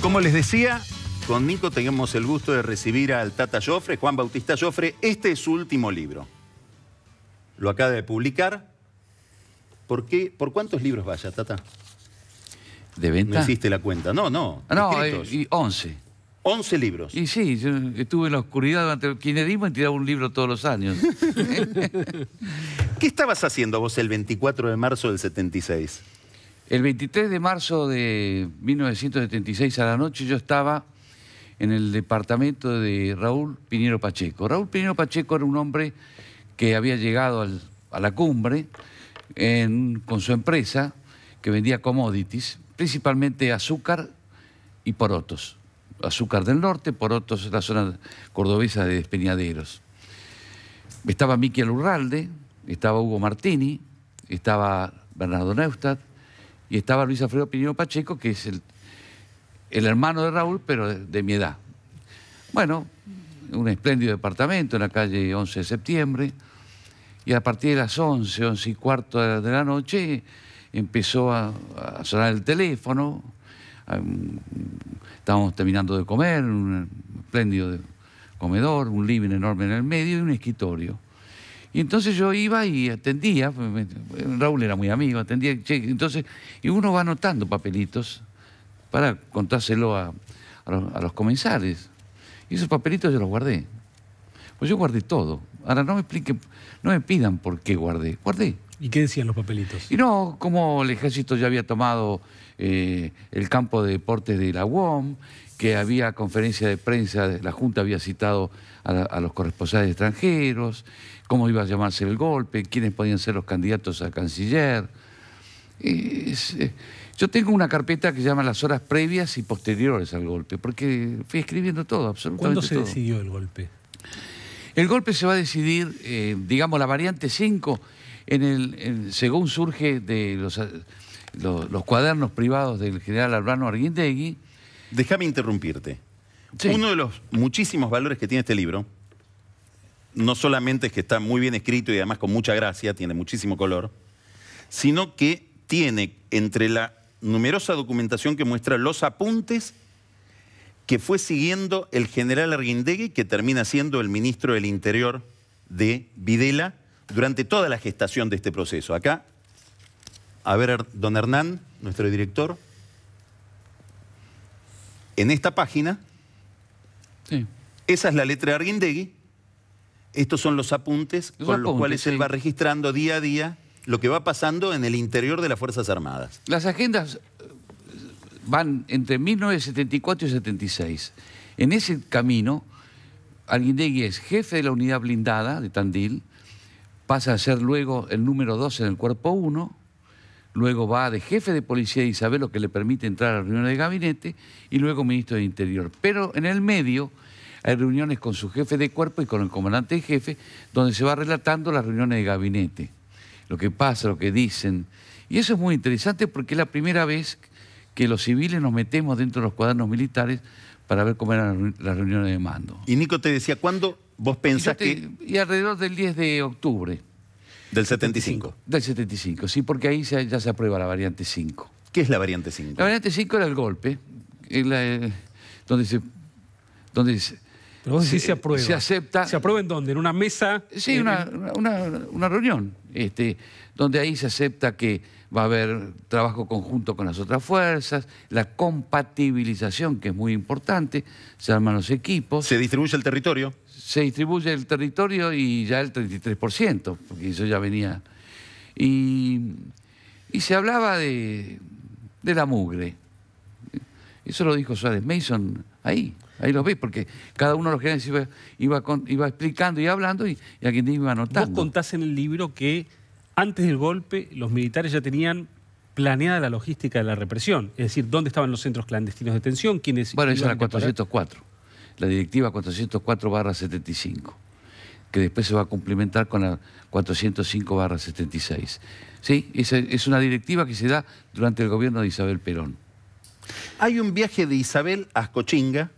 Como les decía, con Nico tenemos el gusto de recibir al Tata Joffre, Juan Bautista Joffre. Este es su último libro. Lo acaba de publicar. ¿Por qué? ¿Por cuántos libros vaya, Tata? ¿De venta? No hiciste la cuenta. No, no. No, 11. 11 libros. Y sí, yo estuve en la oscuridad durante el kirchnerismo y tiraba un libro todos los años. ¿Qué estabas haciendo vos el 24 de marzo del 76? El 23 de marzo de 1976 a la noche yo estaba en el departamento de Raúl Pinheiro Pacheco. Raúl Pinheiro Pacheco era un hombre que había llegado a la cumbre con su empresa que vendía commodities, principalmente azúcar y porotos. Azúcar del norte, porotos en la zona cordobesa de Despeñaderos. Estaba Miquel Urralde, estaba Hugo Martini, estaba Bernardo Neustadt y estaba Luis Alfredo Pinheiro Pacheco, que es el hermano de Raúl, pero de mi edad. Bueno, un espléndido departamento en la calle 11 de septiembre, y a partir de las 11, 11 y cuarto de la noche empezó a sonar el teléfono. Estábamos terminando de comer, un espléndido comedor, un living enorme en el medio y un escritorio. Y entonces yo iba y atendía, Raúl era muy amigo, atendía, entonces, y uno va anotando papelitos para contárselo a los comensales. Y esos papelitos yo los guardé. Pues yo guardé todo. Ahora no me pidan por qué guardé. Guardé. ¿Y qué decían los papelitos? Y no, como el ejército ya había tomado el campo de deportes de la UOM, que había conferencia de prensa, la Junta había citado a los corresponsales extranjeros, cómo iba a llamarse el golpe, quiénes podían ser los candidatos a canciller. Yo tengo una carpeta que se llama las horas previas y posteriores al golpe, porque fui escribiendo todo, absolutamente todo. ¿Cuándo se decidió el golpe? El golpe se va a decidir, digamos, la variante 5, según surge de los cuadernos privados del general Albano Arguindegui. Déjame interrumpirte. Sí. Uno de los muchísimos valores que tiene este libro, no solamente es que está muy bien escrito y además con mucha gracia, tiene muchísimo color, sino que tiene entre la numerosa documentación que muestra los apuntes que fue siguiendo el general Arguindegui, que termina siendo el ministro del Interior de Videla durante toda la gestación de este proceso. Acá, a ver, don Hernán, nuestro director, en esta página, Sí. esa es la letra de Arguindegui, estos son los apuntes con los cuales él va registrando día a día lo que va pasando en el interior de las Fuerzas Armadas. Las agendas van entre 1974 y 76. En ese camino, Arguindegui es jefe de la unidad blindada de Tandil, pasa a ser luego el número 2 en el cuerpo 1, luego va de jefe de policía de Isabel, lo que le permite entrar a la reunión de gabinete, y luego ministro de Interior. Pero en el medio hay reuniones con su jefe de cuerpo y con el comandante en jefe, donde se va relatando las reuniones de gabinete, lo que pasa, lo que dicen. Y eso es muy interesante porque es la primera vez que los civiles nos metemos dentro de los cuadernos militares para ver cómo eran las reuniones de mando. Y Nico te decía, ¿cuándo vos pensás Y alrededor del 10 de octubre. Del 75. Del 75, sí, porque ahí ya se aprueba la variante 5. ¿Qué es la variante 5? La variante 5 era el golpe, donde Pero vos decís se aprueba. se acepta. ¿Se aprueba en dónde? ¿En una mesa? Sí, una reunión, donde ahí se acepta que va a haber trabajo conjunto con las otras fuerzas, la compatibilización, que es muy importante, se arman los equipos. Se distribuye el territorio. Se distribuye el territorio y ya el 33%, porque eso ya venía. Y se hablaba de la mugre. Eso lo dijo Suárez Mason ahí lo ves, porque cada uno de los generales iba explicando y hablando y a quien iba anotando. Vos contás en el libro que antes del golpe los militares ya tenían planeada la logística de la represión, es decir, dónde estaban los centros clandestinos de detención, quiénes... Bueno, esa era la 404, la directiva 404/75, que después se va a cumplimentar con la 405/76. Sí, es una directiva que se da durante el gobierno de Isabel Perón. Hay un viaje de Isabel a Ascochinga.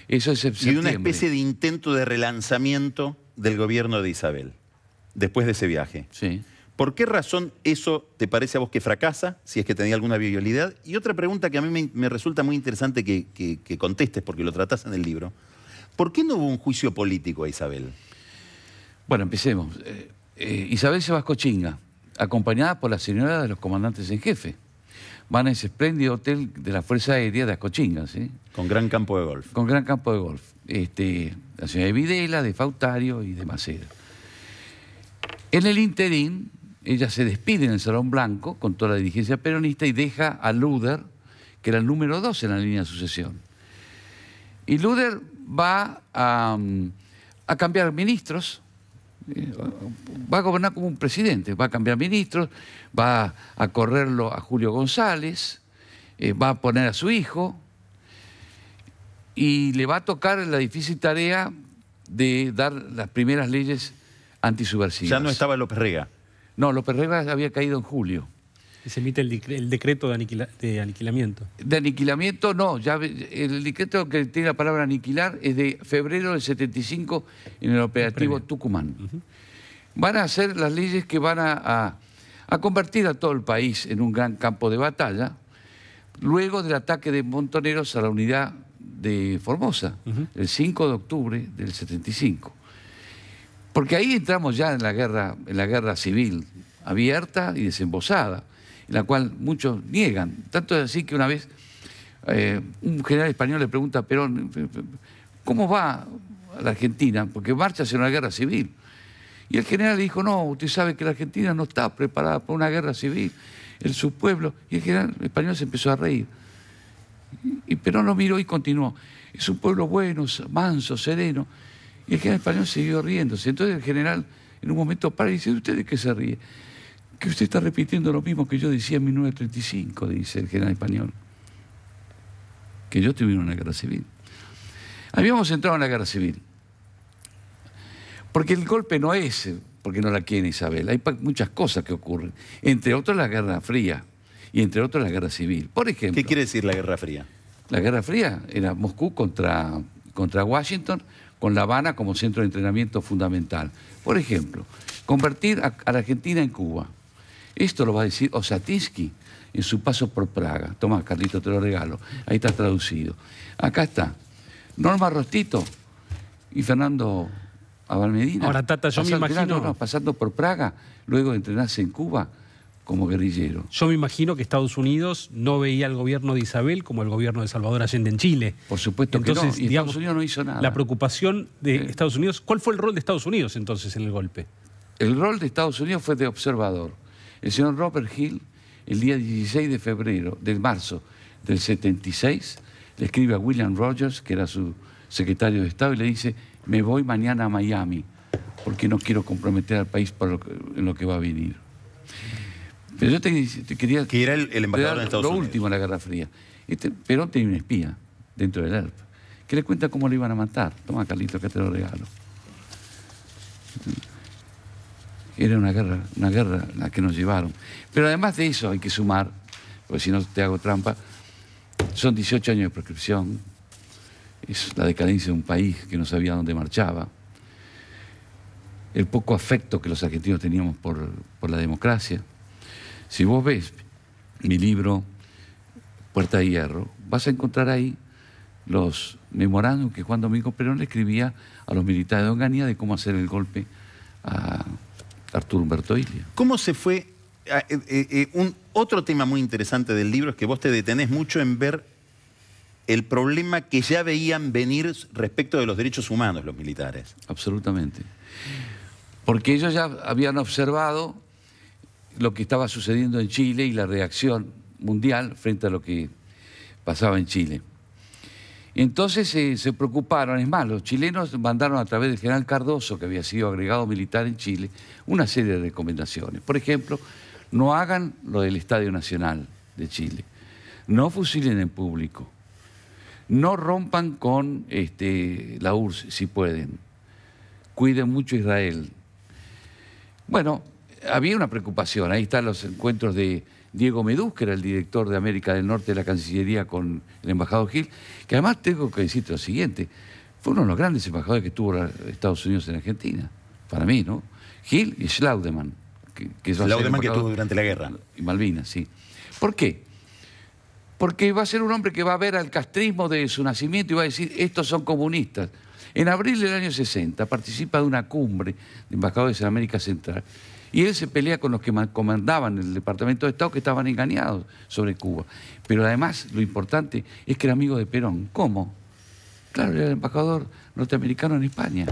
Eso es en septiembre. Y una especie de intento de relanzamiento del gobierno de Isabel, después de ese viaje. Sí. ¿Por qué razón eso te parece a vos que fracasa, si es que tenía alguna viabilidad? Y otra pregunta que a mí me resulta muy interesante que contestes, porque lo tratás en el libro. ¿Por qué no hubo un juicio político a Isabel? Bueno, empecemos. Isabel se va a Cochinga, acompañada por la señora de los comandantes en jefe. Van a ese espléndido hotel de la Fuerza Aérea de Acochinga, ¿sí? Con gran campo de golf. Con gran campo de golf. La señora de Videla, de Fautario y de Macera. En el interín, ella se despide en el Salón Blanco con toda la dirigencia peronista y deja a Luder, que era el número 2 en la línea de sucesión. Y Luder va a cambiar ministros, va a gobernar como un presidente, va a cambiar ministros, va a correrlo a Julio González, va a poner a su hijo y le va a tocar la difícil tarea de dar las primeras leyes antisubversivas. Ya no estaba López Rega. No, López Rega había caído en julio. Y se emite el decreto de aniquilamiento. De aniquilamiento, no. Ya el decreto que tiene la palabra aniquilar es de febrero del 75 en el operativo Tucumán. Van a hacer las leyes que van a convertir a todo el país en un gran campo de batalla, luego del ataque de Montoneros a la unidad de Formosa, el 5 de octubre del 75. Porque ahí entramos ya en la guerra civil, abierta y desembosada, en la cual muchos niegan. Tanto es así que una vez un general español le pregunta a Perón, ¿cómo va a la Argentina? Porque marcha hacia una guerra civil. Y el general le dijo, no, usted sabe que la Argentina no está preparada para una guerra civil, su pueblo. Y el general español se empezó a reír. Y Perón lo miró y continuó. Es un pueblo bueno, manso, sereno. Y el general español siguió riéndose. Entonces el general en un momento para y dice, ¿usted de qué se ríe? Que usted está repitiendo lo mismo que yo decía en 1935, dice el general español. Que yo tuviera una guerra civil. Habíamos entrado en la guerra civil. Porque el golpe no es porque no la quiere Isabel. Hay muchas cosas que ocurren. Entre otras la Guerra Fría y entre otras la Guerra Civil. Por ejemplo... ¿Qué quiere decir la Guerra Fría? La Guerra Fría era Moscú contra Washington, con La Habana como centro de entrenamiento fundamental. Por ejemplo, convertir a la Argentina en Cuba. Esto lo va a decir Osatinsky en su paso por Praga. Toma, Carlito, te lo regalo. Ahí está traducido. Acá está. Norma Rostito y Fernando Abalmedina. Ahora, Tata, yo me imagino... pasando por Praga, luego de entrenarse en Cuba como guerrillero. Yo me imagino que Estados Unidos no veía al gobierno de Isabel como el gobierno de Salvador Allende en Chile. Por supuesto. Entonces, que no. Y digamos, Estados Unidos no hizo nada. La preocupación de Estados Unidos... ¿Cuál fue el rol de Estados Unidos entonces en el golpe? El rol de Estados Unidos fue de observador. El señor Robert Hill, el día 16 de marzo del 76, le escribe a William Rogers, que era su secretario de Estado, y le dice, me voy mañana a Miami, porque no quiero comprometer al país en lo que va a venir. Pero yo te quería... Que era el embajador de Estados Unidos. Lo último en la Guerra Fría. Perón tenía un espía dentro del ERP, que le cuenta cómo lo iban a matar. Toma, Carlito, que te lo regalo. Era una guerra la que nos llevaron. Pero además de eso hay que sumar, porque si no te hago trampa, son 18 años de prescripción, es la decadencia de un país que no sabía dónde marchaba, el poco afecto que los argentinos teníamos por la democracia. Si vos ves mi libro Puerta de Hierro, vas a encontrar ahí los memorándum que Juan Domingo Perón le escribía a los militares de Onganía de cómo hacer el golpe a Arturo Humberto Illia. ¿Cómo se fue? Otro tema muy interesante del libro es que vos te detenés mucho en ver el problema que ya veían venir respecto de los derechos humanos los militares. Absolutamente. Porque ellos ya habían observado lo que estaba sucediendo en Chile y la reacción mundial frente a lo que pasaba en Chile. Entonces se preocuparon, es más, los chilenos mandaron a través del general Cardoso, que había sido agregado militar en Chile, una serie de recomendaciones. Por ejemplo, no hagan lo del Estadio Nacional de Chile, no fusilen en público, no rompan con la URSS si pueden, cuiden mucho a Israel. Bueno, había una preocupación, ahí están los encuentros de Diego Medús, que era el director de América del Norte de la Cancillería con el embajador Gil, que además tengo que decirte lo siguiente, fue uno de los grandes embajadores que tuvo Estados Unidos en Argentina, para mí, ¿no? Gil y Schlaudemann, que va a ser Lauderman que embajador, estuvo durante la guerra. y Malvinas, sí. ¿Por qué? Porque va a ser un hombre que va a ver al castrismo de su nacimiento y va a decir, estos son comunistas. En abril del año 60 participa de una cumbre de embajadores en América Central y él se pelea con los que comandaban el Departamento de Estado que estaban engañados sobre Cuba. Pero además lo importante es que era amigo de Perón. ¿Cómo? Claro, era el embajador norteamericano en España.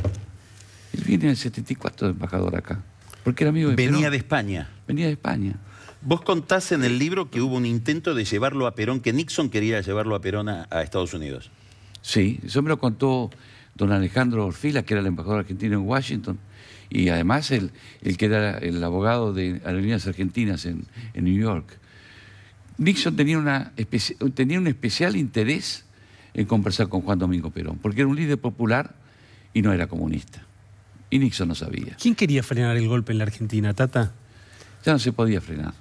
Él viene en el 74 de embajador acá, porque era amigo de Perón. Venía de España. Venía de España. Vos contás en el libro que hubo un intento de llevarlo a Perón, que Nixon quería llevarlo a Perón a Estados Unidos. Sí, eso me lo contó don Alejandro Orfila, que era el embajador argentino en Washington, y además el que era el abogado de Aerolíneas Argentinas en New York. Nixon tenía un especial interés en conversar con Juan Domingo Perón, porque era un líder popular y no era comunista. Y Nixon no sabía. ¿Quién quería frenar el golpe en la Argentina, Tata? Ya no se podía frenar.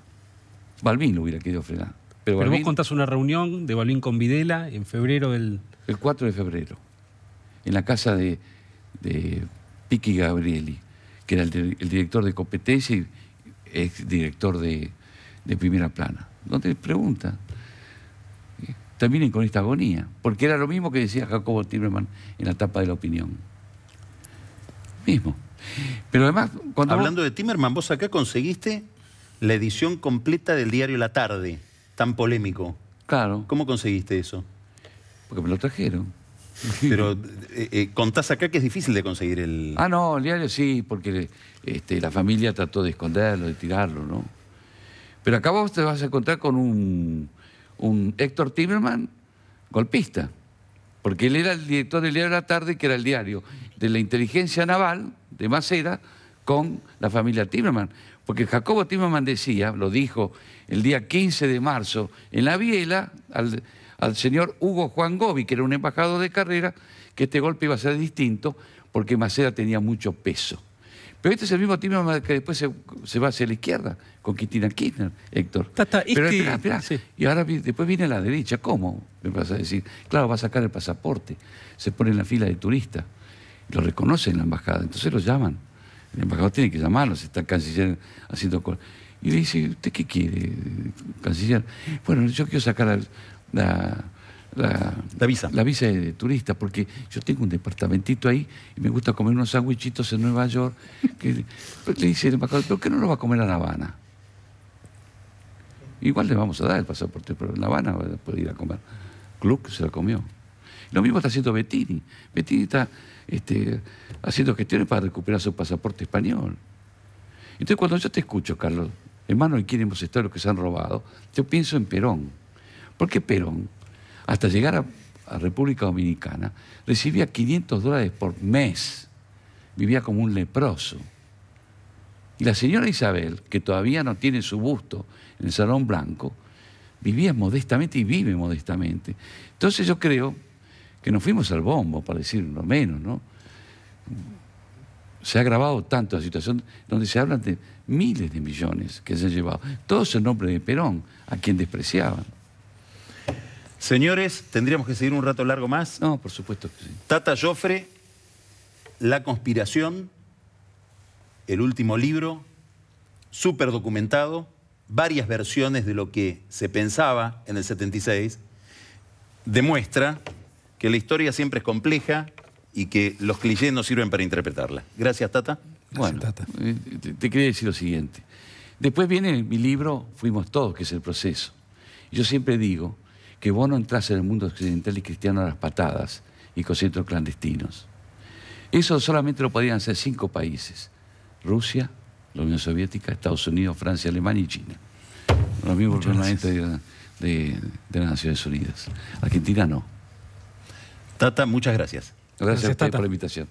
Balbín lo hubiera querido frenar. Pero vos contás una reunión de Balbín con Videla en febrero del... El 4 de febrero, en la casa de Piqui Gabrieli, que era el director de competencia y ex director de Primera Plana, donde pregunta, terminen con esta agonía, porque era lo mismo que decía Jacobo Timerman en la tapa de La Opinión. Mismo. Pero además, Hablando de Timerman, vos acá conseguiste la edición completa del diario La Tarde, tan polémico. Claro. ¿Cómo conseguiste eso? Porque me lo trajeron. Pero contás acá que es difícil de conseguir el... Ah, no, el diario sí, porque la familia trató de esconderlo, de tirarlo, ¿no? Pero acá vos te vas a encontrar con un Héctor Timerman golpista, porque él era el director del diario La Tarde, que era el diario de la inteligencia naval de Macera con la familia Timerman. Porque Jacobo Timerman decía, lo dijo el día 15 de marzo en la Biela, al señor Hugo Juan Gobi, que era un embajador de carrera, que este golpe iba a ser distinto porque Macera tenía mucho peso. Pero este es el mismo Timerman que después se va hacia la izquierda, con Cristina Kirchner, Héctor. Tata, pero esperá. Sí. Y ahora después viene a la derecha. ¿Cómo? Me vas a decir. Claro, va a sacar el pasaporte. Se pone en la fila de turistas. Lo reconocen en la embajada. Entonces lo llaman. El embajador tiene que llamarlo, se está el canciller haciendo... Y le dice, ¿usted qué quiere, canciller? Bueno, yo quiero sacar la visa. La visa de turista, porque yo tengo un departamentito ahí y me gusta comer unos sándwichitos en Nueva York. Le dice el embajador, ¿pero qué no lo va a comer a La Habana? Igual le vamos a dar el pasaporte, pero en La Habana va a poder ir a comer. Gluck se lo comió. Lo mismo está haciendo Bettini. Bettini está haciendo gestiones para recuperar su pasaporte español. Entonces, cuando yo te escucho, Carlos, hermano, de quién hemos estado los que se han robado, yo pienso en Perón. ¿Por qué Perón, hasta llegar a República Dominicana, recibía $500 por mes? Vivía como un leproso. Y la señora Isabel, que todavía no tiene su busto en el Salón Blanco, vivía modestamente y vive modestamente. Entonces yo creo que nos fuimos al bombo, para decirlo menos, ¿no? Se ha agravado tanto la situación donde se hablan de miles de millones que se han llevado. Todos en nombre de Perón, a quien despreciaban. Señores, ¿tendríamos que seguir un rato largo más? No, por supuesto que sí. Tata Joffre, La Conspiración, el último libro, súper documentado, varias versiones de lo que se pensaba en el 76, demuestra que la historia siempre es compleja y que los clichés no sirven para interpretarla. Gracias, Tata. Bueno, te quería decir lo siguiente. Después viene mi libro Fuimos Todos, que es el proceso. Yo siempre digo que vos no entrás en el mundo occidental y cristiano a las patadas y con centros clandestinos. Eso solamente lo podían hacer 5 países. Rusia, la Unión Soviética, Estados Unidos, Francia, Alemania y China. Los mismos permanentes de las Naciones Unidas. Argentina no. Tata, muchas gracias. Gracias a usted Tata. por la invitación.